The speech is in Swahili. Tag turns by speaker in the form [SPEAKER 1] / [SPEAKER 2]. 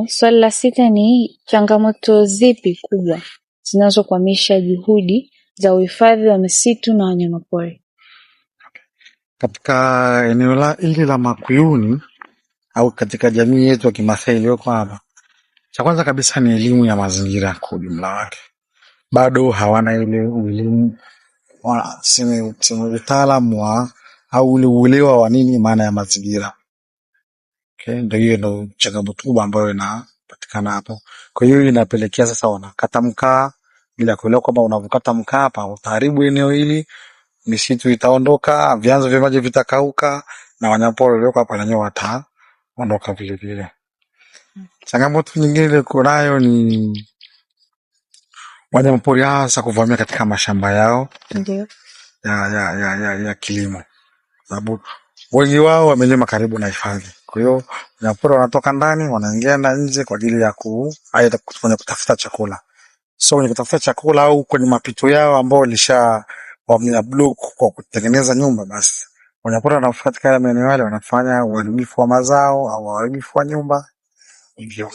[SPEAKER 1] Swali la 6 ni changamoto zipi kubwa zinazokwamisha juhudi za uhifadhi wa misitu na wanyamapori?
[SPEAKER 2] Katika eneo hili la Makuyuni au katika jamii yetu ya Kimasai iliyoko hapa, cha kwanza kabisa ni elimu ya mazingira kwa ujumla wake. Bado hawana ile elimu, sema utaalamu au ule uelewa wa nini maana ya mazingira. Okay, ndio changamoto kubwa ambayo inapatikana hapo. Kwa hiyo inapelekea sasa wanakata mkaa bila kuelewa kwamba unavokata mkaa hapa utaharibu eneo hili, misitu itaondoka, vyanzo vya maji vitakauka na wanyamapori walioko hapa wenyewe wataondoka vile vile. Changamoto nyingine kunayo ni wanyamapori hasa kuvamia katika mashamba yao.
[SPEAKER 1] Ndio.
[SPEAKER 2] ya kilimo. Sababu wengi wao wamelima karibu na hifadhi. Kwa hiyo wanyamapori wanatoka ndani wanaingia na nje kwa ajili ya aidha kutafuta chakula. So kwenye kutafuta chakula au kwenye mapito yao ambao wamea block kwa kutengeneza nyumba, basi wanyamapori wanafika katika maeneo yale wanafanya uharibifu wa mazao au uharibifu wa nyumba. Hivyo